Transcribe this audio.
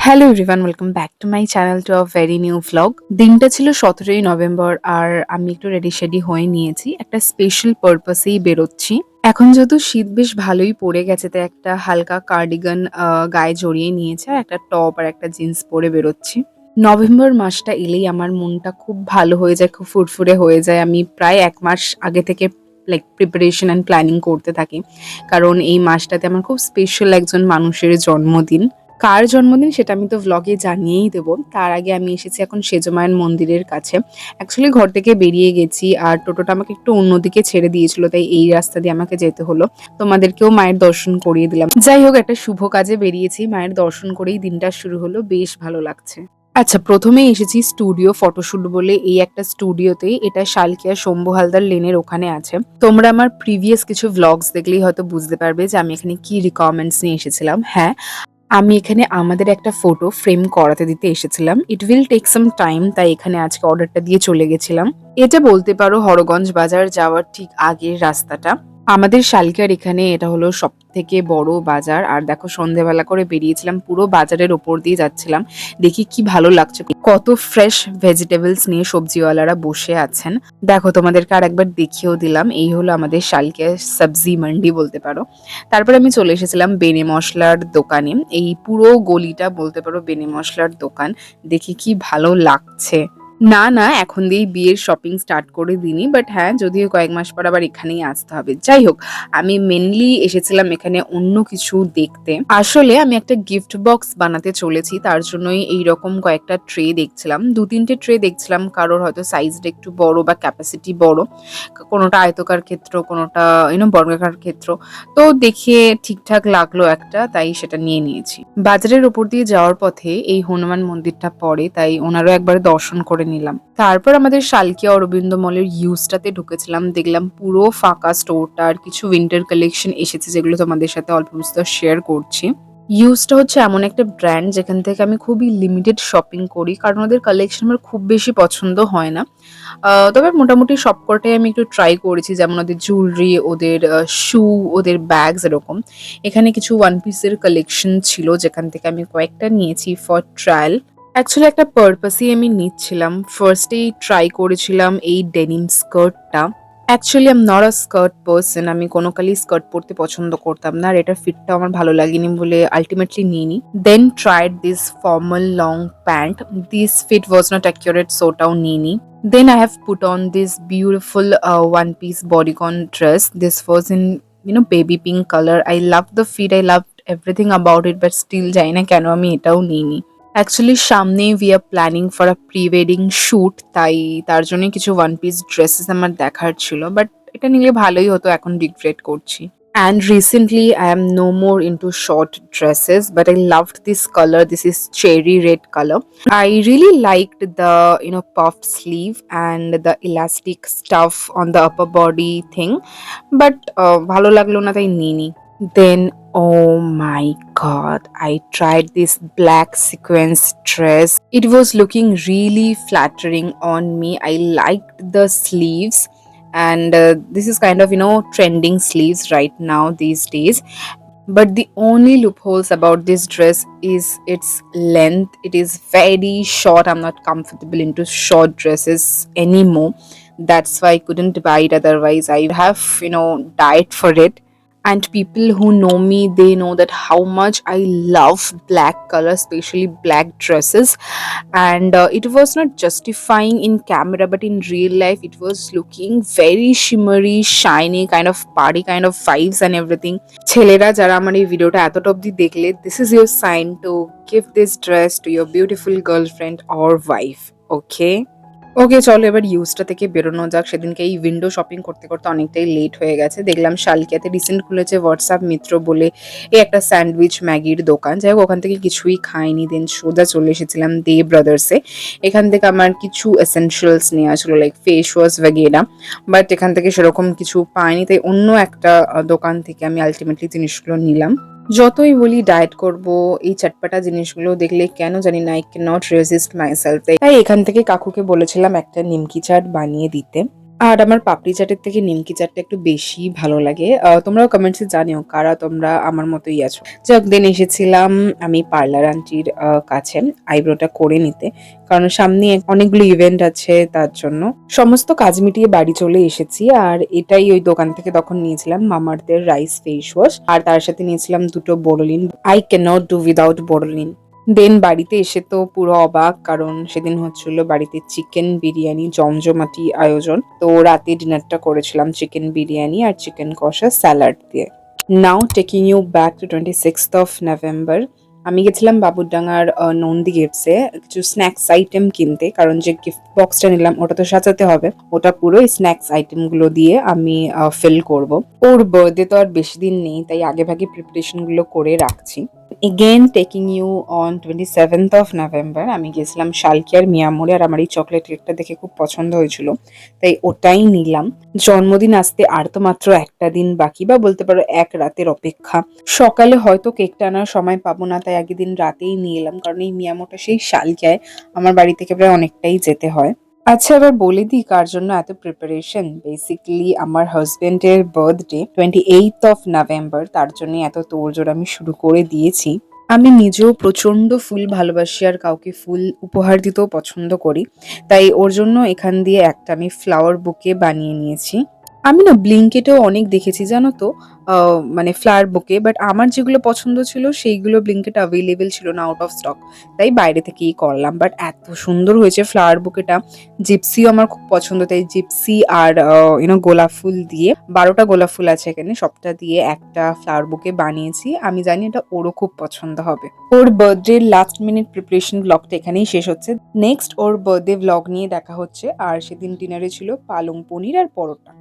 Hello everyone, welcome back to my channel to a very new vlog. দিনটা ছিল ১৭ই November আর আমি একটু ready shady হয়ে নিয়েছি। একটা স্পেশাল পারপাসেই বেরোচ্ছি। এখন যেহেতু শীত বেশ ভালোই পড়ে গেছে তাই একটা হালকা কার্ডিগান গায়ে জড়িয়ে নিয়েছে আর একটা টপ আর একটা জিন্স পরে বেরোচ্ছি। নভেম্বর মাসটা এলেই আমার মনটা খুব ভালো হয়ে যায়, খুব ফুরফুরে হয়ে যায়। আমি প্রায় ১ মাস আগে থেকে লাইক প্রিপারেশন অ্যান্ড প্ল্যানিং করতে থাকি। কারণ এই মাসটাতে আমার খুব স্পেশাল একজন মানুষের জন্মদিন। কার জন্মদিন সেটা আমি তো ভ্লগে জানিয়েই দেবো। তার আগে আমি এসেছি এখন সেজমায়ন মন্দিরের কাছে। অ্যাকচুয়ালি ঘর থেকে বেরিয়ে গেছি আর টোটোটা আমাকে একটু অন্যদিকে ছেড়ে দিয়েছিল, তাই এই রাস্তা দিয়ে আমাকে যেতে হলো। তোমাদেরকেও মায়ের দর্শন করিয়ে দিলাম। যাই হোক, একটা শুভ কাজে বেরিয়েছি, মায়ের দর্শন করেই দিনটা শুরু হলো, বেশ ভালো লাগছে। আচ্ছা, প্রথমেই এসেছি স্টুডিও ফটোশুট বলে এই একটা স্টুডিওতে। এটা শালকিয়া শম্ভু হালদার লেনের ওখানে আছে। তোমরা আমার প্রিভিয়াস কিছু ভ্লগস দেখলেই হয়তো বুঝতে পারবে যে আমি এখানে কি রিকোয়ারমেন্টস নিয়ে এসেছিলাম। হ্যাঁ, আমি এখানে আমাদের একটা ফটো ফ্রেম করাতে দিতে এসেছিলাম। It will take some time, তাই এখানে আজকে অর্ডারটা দিয়ে চলে গেছিলাম। এটা বলতে পারো হরগঞ্জ বাজার যাওয়ার ঠিক আগের রাস্তাটা। আমাদের শালকিয়ার এখানে এটা হলো সবথেকে বড় বাজার। আর দেখো, সন্ধ্যেবেলা করে বেরিয়েছিলাম, পুরো বাজারের ওপর দিয়ে যাচ্ছিলাম। দেখি কি ভালো লাগছে, কত ফ্রেশ ভেজিটেবলস নিয়ে সবজিওয়ালারা বসে আছেন। দেখো, তোমাদেরকে আরেকবার দেখিয়েও দিলাম। এই হলো আমাদের শালকিয়া সবজি মান্ডি বলতে পারো। তারপরে আমি চলে এসেছিলাম বেনে মশলার দোকানে। এই পুরো গলিটা বলতে পারো বেনে মশলার দোকান। দেখি কি ভালো লাগছে। না, এখন দিয়েই বিয়ের শপিং স্টার্ট করে দিইনি, বাট হ্যাঁ, যদিও কয়েক মাস পর আবার এখানেই আসতে হবে। যাই হোক, আমি মেনলি এসেছিলাম এখানে অন্য কিছু দেখতে। আসলে আমি একটা গিফট বক্স বানাতে চলেছি, তার জন্যই এইরকম কয়েকটা ট্রে দেখছিলাম। ২-৩টে ট্রে দেখছিলাম, কারোর হয়তো সাইজটা একটু বড় বা ক্যাপাসিটি বড়, কোনোটা আয়তকার ক্ষেত্র, কোনোটা বর্গাকার ক্ষেত্র। তো দেখে ঠিকঠাক লাগলো একটা, তাই সেটা নিয়ে নিয়েছি। বাজারের ওপর দিয়ে যাওয়ার পথে এই হনুমান মন্দিরটা পড়ে, তাই ওনারও একবার দর্শন করে নিলাম। তারপর আমাদের শালকিয়া অরবিন্দ মলের ইউজটাতে ঢুকেছিলাম। দেখলাম পুরো ফাঁকা স্টোরটা, আর কিছু উইন্টার কালেকশন এসেছে যেগুলো তোমাদের সাথে অল্প বিস্তর শেয়ার করছি। ইউজটা হচ্ছে এমন একটা ব্র্যান্ড যেখান থেকে আমি খুবই লিমিটেড শপিং করি, কারণ ওদের কালেকশন আমার খুব বেশি পছন্দ হয় না। তবে মোটামুটি সবকটাই আমি একটু ট্রাই করেছি, যেমন ওদের জুয়েলারি, ওদের শু, ওদের ব্যাগস এরকম। এখানে কিছু ওয়ান পিসের কালেকশন ছিল যেখান থেকে আমি কয়েকটা নিয়েছি ফর ট্রায়াল। অ্যাকচুয়ালি একটা পারপাসেই আমি নিচ্ছিলাম। ফার্স্টেই ট্রাই করেছিলাম এই ডেনিম স্কার্টটা। Actually I am not a skirt person. আমি কোনো কালই স্কার্ট পরতে পছন্দ করতাম না, আর এটার ফিটটা আমার ভালো লাগেনি বলে আল্টিমেটলি নিইনি। Then tried this formal long pant. This fit was not accurate, so ওটাও নিইনি। Then I have put on this beautiful one-piece bodycon dress. This was in baby pink color. I loved the fit. I loved everything about it, but still জানি না কেন আমি এটাও নিইনি। Actually সামনেই we are planning for a pre wedding shoot, তাই তার জন্যই কিছু ওয়ান পিস ড্রেসেস আমার দেখার ছিল, বাট এটা নিলে ভালোই হতো, এখন রিগ্রেট করছি। And recently, I am no more into short dresses, but I loved this color. This is cherry red color. I really liked the puff sleeve and the elastic stuff on the upper body thing, but ভালো লাগলো না তাই নিইনি। Then, oh my god, I tried this black sequence dress. It was looking really flattering on me. I liked the sleeves, and this is kind of trending sleeves right now these days. But the only loopholes about this dress is its length. It is very short. I'm not comfortable into short dresses anymore. That's why I couldn't buy it. Otherwise, I would have died for it. And people who know me, they know that how much I love black color, especially black dresses. And it was not justifying in camera, but in real life it was looking very shimmery, shiny, kind of party kind of vibes and everything. ছেলেরা যারা আমার এই ভিডিওটা এতটা অবধি দেখলে, this is your sign to give this dress to your beautiful girlfriend or wife. Okay? ওকে, চলো এবার ইউজটা থেকে বেরোনো যাক। সেদিনকে এই উইন্ডো শপিং করতে করতে অনেকটাই লেট হয়ে গেছে। দেখলাম শালকিয়াতে রিসেন্ট খুলেছে হোয়াটসঅ্যাপ মিত্র বলে এই একটা স্যান্ডউইচ ম্যাগির দোকান। যাই হোক, ওখান থেকে কিছুই খাইনি। দেন সোজা চলে এসেছিলাম দে ব্রাদার্সে। এখান থেকে আমার কিছু এসেনশিয়ালস নেওয়া ছিল, লাইক ফেস ওয়াশ ভ্যাগেরা, বাট এখান থেকে সেরকম কিছু পাইনি, তাই অন্য একটা দোকান থেকে আমি আলটিমেটলি জিনিসগুলো নিলাম। যতই বলি ডায়েট করব, এই চটপটা জিনিসগুলো দেখলে কেন জানি না I can not resist myself. তাই এখান থেকে কাকুকে বলেছিলাম একটা নিমকি চাট বানিয়ে দিতে। আর আমার পাপড়ি চাটের থেকে নিমকি চাটটা একটু বেশি ভালো লাগে। তোমরাও কমেন্টসে জানিও কারা তোমরা আমার মতোই আছো। যাই হোক দেন এসেছিলাম আমি পার্লার আন্টির কাছে আইব্রোটা করে নিতে। কারণ সামনে অনেকগুলো ইভেন্ট আছে তার জন্য। সমস্ত কাজ মিটিয়ে বাড়ি চলে এসেছি। আর এটাই ওই দোকান থেকে তখন নিয়েছিলাম মামাআর্থের রাইস ফেস ওয়াশ। আর তার সাথে নিয়েছিলাম ২ টো Boroline. I cannot do without Boroline. দেন বাড়িতে এসে তো পুরো অবাক, কারণ সেদিন হচ্ছিল বাড়িতে চিকেন বিরিয়ানি, জমজমাটি আয়োজন। তো রাতে ডিনারটা করেছিলাম চিকেন বিরিয়ানি আর চিকেন কষা স্যালাড দিয়ে। Now taking you back to 26th of November। আমি গেছিলাম বাবুরডাঙ্গার নন্দী গিফটসে কিছু স্ন্যাক্স আইটেম কিনতে, কারণ যে গিফট বক্সটা নিলাম ওটা তো সাজাতে হবে, ওটা পুরো স্ন্যাক্স আইটেম গুলো দিয়ে আমি ফিল করব। ওর বার্থডে তো আর বেশি দিন নেই, তাই আগে ভাগে প্রিপারেশন গুলো করে রাখছি। Again taking you on 27th of November আমি গেছিলাম শালকিয়ার মিয়ামোড়ে। আর আমার এই চকলেট কেকটা দেখে খুব পছন্দ হয়েছিল, তাই ওটাই নিলাম। জন্মদিন আসতে আর তো মাত্র একটা দিন বাকি, বা বলতে পারো এক রাতের অপেক্ষা। সকালে হয়তো কেকটা আনার সময় পাবো না, তাই আগের দিন রাতেই নিয়ে এলাম, কারণ এই মিয়ামোটা সেই শালকিয়ায় আমার বাড়ি থেকে প্রায় অনেকটাই যেতে হয়। আচ্ছা এবার বলে দিই কার জন্য এত প্রিপারেশন। বেসিক্যালি আমার হাজবেন্ডের বার্থডে 28th of November, তার জন্য এত তোড়জোড় আমি শুরু করে দিয়েছি। আমি নিজেও প্রচন্ড ফুল ভালোবাসি আর কাউকে ফুল উপহার দিতেও পছন্দ করি, তাই ওর জন্য এখান দিয়ে একটা আমি ফ্লাওয়ার বুকে বানিয়ে নিয়েছি। আমি না ব্লিঙ্কেটেও অনেক দেখেছি জানো তো, মানে ফ্লাওয়ার বুকে, বাট আমার যেগুলো পছন্দ ছিল সেইগুলো ব্লিঙ্কেট অ্যাভেলেবেল ছিল না, আউট অফ স্টক। তাই বাইরে থেকেই করলাম, বাট এত সুন্দর হয়েছে ফ্লাওয়ার বুকেটা। জিপসিও আমার খুব পছন্দ, তাই জিপসি আর গোলাপ ফুল দিয়ে 12টা গোলাপ ফুল আছে এখানে, সবটা দিয়ে একটা ফ্লাওয়ার বুকে বানিয়েছি। আমি জানি এটা ওরও খুব পছন্দ হবে। ওর বার্থডে লাস্ট মিনিট প্রিপারেশন ব্লগটা এখানেই শেষ হচ্ছে। নেক্সট ওর বার্থডে ব্লগ নিয়ে দেখা হচ্ছে। আর সেদিন ডিনারে ছিল পালং পনির আর পরোটা।